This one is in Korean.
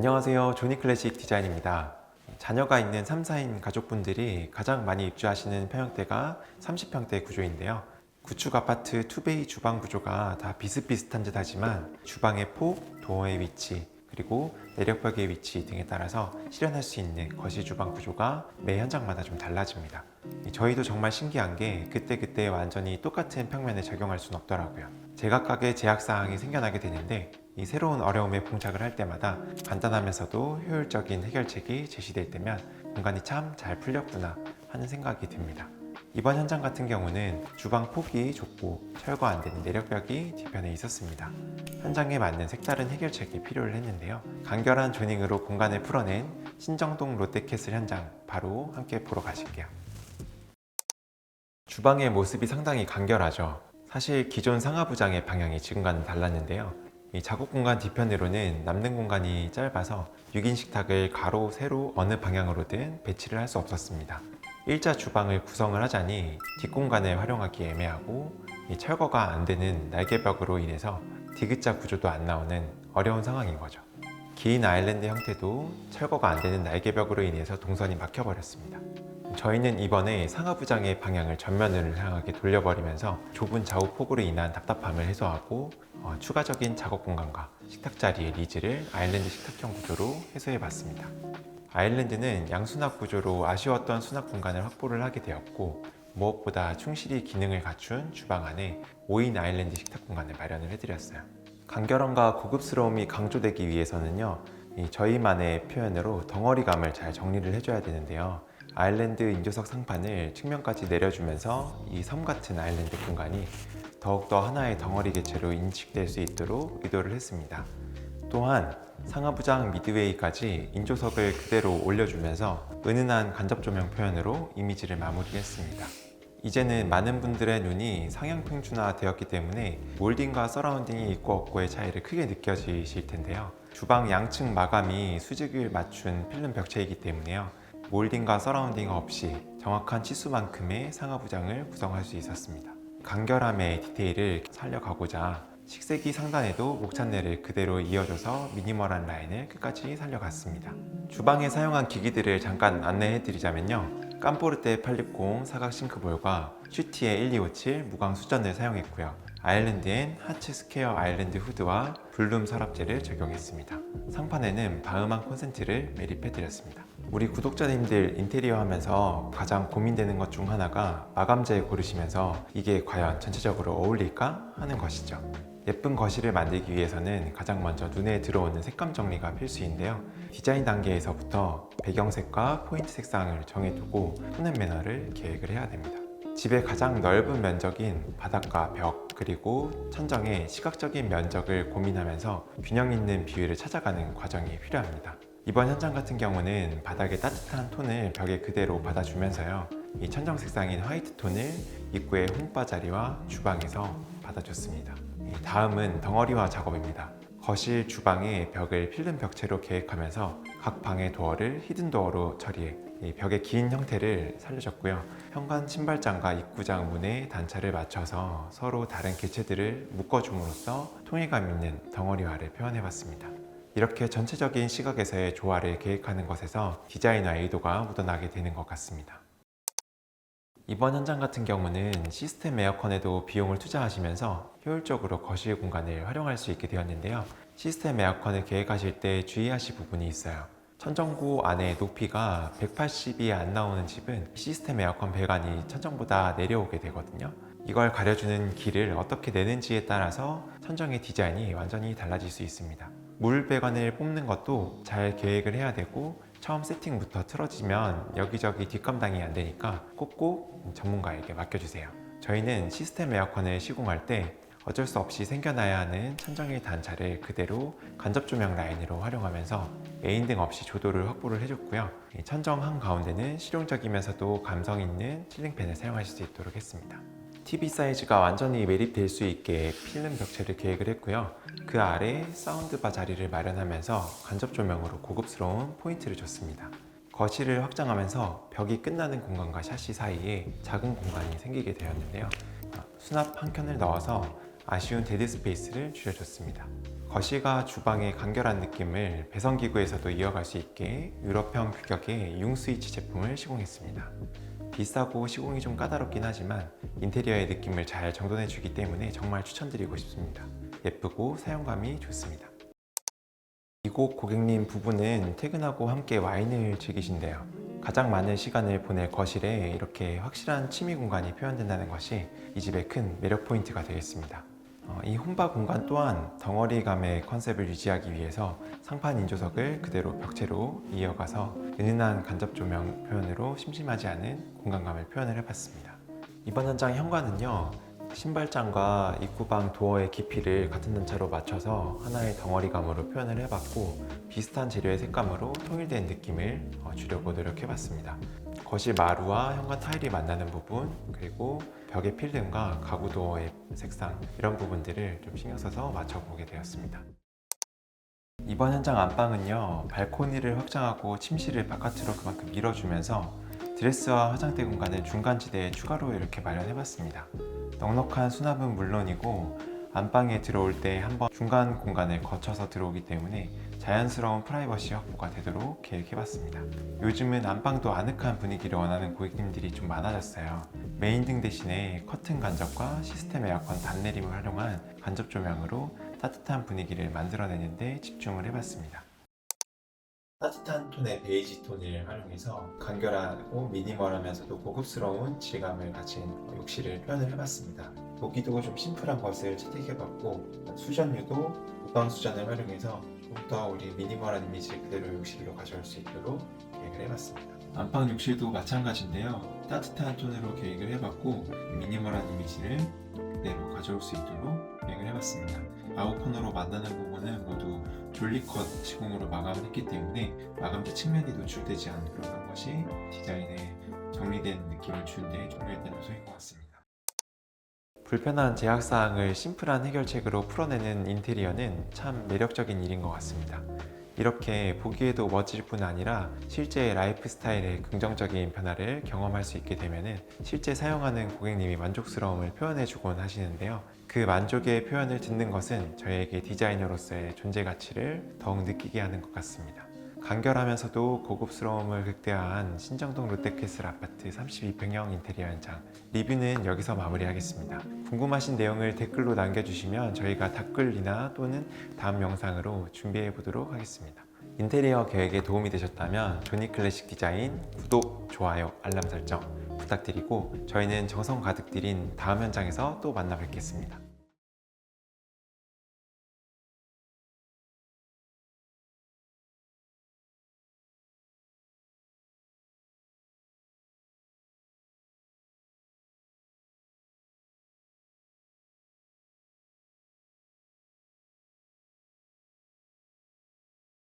안녕하세요. 조니클래식 디자인입니다. 자녀가 있는 3, 4인 가족분들이 가장 많이 입주하시는 평형대가 30평대 구조인데요. 구축 아파트 투베이 주방 구조가 다 비슷비슷한 듯 하지만 주방의 폭, 도어의 위치, 그리고 내력벽의 위치 등에 따라서 실현할 수 있는 거실 주방 구조가 매 현장마다 좀 달라집니다. 저희도 정말 신기한 게 그때그때 완전히 똑같은 평면에 적용할 수는 없더라고요. 제각각의 제약사항이 생겨나게 되는데 이 새로운 어려움에 봉착을 할 때마다 간단하면서도 효율적인 해결책이 제시될 때면 공간이 참 잘 풀렸구나 하는 생각이 듭니다. 이번 현장 같은 경우는 주방 폭이 좁고 철거 안 되는 내력벽이 뒤편에 있었습니다. 현장에 맞는 색다른 해결책이 필요를 했는데요. 간결한 조닝으로 공간을 풀어낸 신정동 롯데캐슬 현장 바로 함께 보러 가실게요. 주방의 모습이 상당히 간결하죠. 사실 기존 상하부장의 방향이 지금과는 달랐는데요. 이 작업 공간 뒤편으로는 남는 공간이 짧아서 6인 식탁을 가로, 세로 어느 방향으로든 배치를 할 수 없었습니다. 일자 주방을 구성을 하자니 뒷공간을 활용하기 애매하고 이 철거가 안 되는 날개벽으로 인해서 디귿자 구조도 안 나오는 어려운 상황인 거죠. 긴 아일랜드 형태도 철거가 안 되는 날개벽으로 인해서 동선이 막혀버렸습니다. 저희는 이번에 상하부장의 방향을 전면을 향하게 돌려버리면서 좁은 좌우 폭으로 인한 답답함을 해소하고 추가적인 작업 공간과 식탁 자리의 니즈를 아일랜드 식탁형 구조로 해소해봤습니다. 아일랜드는 양수납 구조로 아쉬웠던 수납 공간을 확보를 하게 되었고 무엇보다 충실히 기능을 갖춘 주방 안에 5인 아일랜드 식탁 공간을 마련을 해드렸어요. 간결함과 고급스러움이 강조되기 위해서는요, 저희만의 표현으로 덩어리감을 잘 정리를 해줘야 되는데요. 아일랜드 인조석 상판을 측면까지 내려주면서 이 섬 같은 아일랜드 공간이 더욱더 하나의 덩어리 개체로 인식될 수 있도록 의도를 했습니다. 또한 상하부장 미드웨이까지 인조석을 그대로 올려주면서 은은한 간접 조명 표현으로 이미지를 마무리했습니다. 이제는 많은 분들의 눈이 상향 평준화 되었기 때문에 몰딩과 서라운딩이 있고 없고의 차이를 크게 느껴지실 텐데요. 주방 양측 마감이 수직을 맞춘 필름 벽체이기 때문에요. 몰딩과 서라운딩 없이 정확한 치수만큼의 상하부장을 구성할 수 있었습니다. 간결함의 디테일을 살려가고자 식세기 상단에도 목찬내를 그대로 이어줘서 미니멀한 라인을 끝까지 살려갔습니다. 주방에 사용한 기기들을 잠깐 안내해 드리자면요. 깜포르테 860 사각 싱크볼과 슈티의 1257 무광 수전을 사용했고요. 아일랜드엔 하츠 스퀘어 아일랜드 후드와 블룸 서랍재를 적용했습니다. 상판에는 바흐만 콘센트를 매립해 드렸습니다. 우리 구독자님들 인테리어 하면서 가장 고민되는 것 중 하나가 마감재 고르시면서 이게 과연 전체적으로 어울릴까 하는 것이죠. 예쁜 거실을 만들기 위해서는 가장 먼저 눈에 들어오는 색감 정리가 필수인데요. 디자인 단계에서부터 배경색과 포인트 색상을 정해두고 톤앤 매너를 계획을 해야 됩니다. 집의 가장 넓은 면적인 바닥과 벽 그리고 천정의 시각적인 면적을 고민하면서 균형 있는 비율을 찾아가는 과정이 필요합니다. 이번 현장 같은 경우는 바닥에 따뜻한 톤을 벽에 그대로 받아주면서요. 이 천정 색상인 화이트 톤을 입구의 홍바 자리와 주방에서 받아줬습니다. 다음은 덩어리화 작업입니다. 거실, 주방의 벽을 필름 벽체로 계획하면서 각 방의 도어를 히든 도어로 처리해 벽의 긴 형태를 살려줬고요. 현관 신발장과 입구장 문의 단차를 맞춰서 서로 다른 개체들을 묶어줌으로써 통일감 있는 덩어리화를 표현해봤습니다. 이렇게 전체적인 시각에서의 조화를 계획하는 것에서 디자이너의 의도가 묻어나게 되는 것 같습니다. 이번 현장 같은 경우는 시스템 에어컨에도 비용을 투자하시면서 효율적으로 거실 공간을 활용할 수 있게 되었는데요. 시스템 에어컨을 계획하실 때 주의하실 부분이 있어요. 천정고 안에 높이가 180이 안 나오는 집은 시스템 에어컨 배관이 천정보다 내려오게 되거든요. 이걸 가려주는 길을 어떻게 내는지에 따라서 천정의 디자인이 완전히 달라질 수 있습니다. 물 배관을 뽑는 것도 잘 계획을 해야 되고 처음 세팅부터 틀어지면 여기저기 뒷감당이 안 되니까 꼭꼭 전문가에게 맡겨주세요. 저희는 시스템 에어컨을 시공할 때 어쩔 수 없이 생겨나야 하는 천정의 단차를 그대로 간접 조명 라인으로 활용하면서 메인등 없이 조도를 확보를 해줬고요. 천정 한가운데는 실용적이면서도 감성 있는 실링팬을 사용하실 수 있도록 했습니다. TV 사이즈가 완전히 매립될 수 있게 필름 벽체를 계획을 했고요. 그 아래 사운드바 자리를 마련하면서 간접 조명으로 고급스러운 포인트를 줬습니다. 거실을 확장하면서 벽이 끝나는 공간과 샤시 사이에 작은 공간이 생기게 되었는데요. 수납 한 켠을 넣어서 아쉬운 데드 스페이스를 줄여줬습니다. 거실과 주방의 간결한 느낌을 배선기구에서도 이어갈 수 있게 유럽형 규격의 융스위치 제품을 시공했습니다. 비싸고 시공이 좀 까다롭긴 하지만 인테리어의 느낌을 잘 정돈해주기 때문에 정말 추천드리고 싶습니다. 예쁘고 사용감이 좋습니다. 이곳 고객님 부부는 퇴근하고 함께 와인을 즐기신대요. 가장 많은 시간을 보낼 거실에 이렇게 확실한 취미 공간이 표현된다는 것이 이 집의 큰 매력 포인트가 되겠습니다. 이 홈바 공간 또한 덩어리감의 컨셉을 유지하기 위해서 상판 인조석을 그대로 벽체로 이어가서 은은한 간접 조명 표현으로 심심하지 않은 공간감을 표현을 해봤습니다. 이번 현장 현관은요, 신발장과 입구방 도어의 깊이를 같은 단차로 맞춰서 하나의 덩어리감으로 표현을 해봤고, 비슷한 재료의 색감으로 통일된 느낌을 주려고 노력해봤습니다. 거실 마루와 현관 타일이 만나는 부분, 그리고 벽의 필름과 가구 도어의 색상, 이런 부분들을 좀 신경 써서 맞춰보게 되었습니다. 이번 현장 안방은요, 발코니를 확장하고 침실을 바깥으로 그만큼 밀어주면서 드레스와 화장대 공간을 중간지대에 추가로 이렇게 마련해봤습니다. 넉넉한 수납은 물론이고 안방에 들어올 때 한번 중간 공간을 거쳐서 들어오기 때문에 자연스러운 프라이버시 확보가 되도록 계획해봤습니다. 요즘은 안방도 아늑한 분위기를 원하는 고객님들이 좀 많아졌어요. 메인 등 대신에 커튼 간접과 시스템 에어컨 단내림을 활용한 간접 조명으로 따뜻한 분위기를 만들어내는 데 집중을 해봤습니다. 따뜻한 톤의 베이지 톤을 활용해서 간결하고 미니멀하면서도 고급스러운 질감을 가진 욕실을 표현을 해봤습니다. 보기도 좀 심플한 것을 채택해봤고, 수전유도 무광 수전을 활용해서 좀 더 우리 미니멀한 이미지를 그대로 욕실로 가져올 수 있도록 계획을 해봤습니다. 안방 욕실도 마찬가지인데요, 따뜻한 톤으로 계획을 해봤고 미니멀한 이미지를 그대로 가져올 수 있도록 계획을 해봤습니다. 아웃코너로 만나는 부분은 모두 졸리컷 시공으로 마감을 했기 때문에 마감재 측면이 노출되지 않도록 한 것이 디자인에 정리된 느낌을 주는 데 중요했던 요소인 것 같습니다. 불편한 제약사항을 심플한 해결책으로 풀어내는 인테리어는 참 매력적인 일인 것 같습니다. 이렇게 보기에도 멋질 뿐 아니라 실제 라이프 스타일의 긍정적인 변화를 경험할 수 있게 되면 실제 사용하는 고객님이 만족스러움을 표현해주곤 하시는데요. 그 만족의 표현을 듣는 것은 저희에게 디자이너로서의 존재 가치를 더욱 느끼게 하는 것 같습니다. 간결하면서도 고급스러움을 극대화한 신정동 롯데캐슬 아파트 32평형 인테리어 현장 리뷰는 여기서 마무리하겠습니다. 궁금하신 내용을 댓글로 남겨주시면 저희가 답글이나 또는 다음 영상으로 준비해 보도록 하겠습니다. 인테리어 계획에 도움이 되셨다면 조니클래식 디자인 구독, 좋아요, 알람 설정 부탁드리고 저희는 정성 가득 들인 다음 현장에서 또 만나 뵙겠습니다.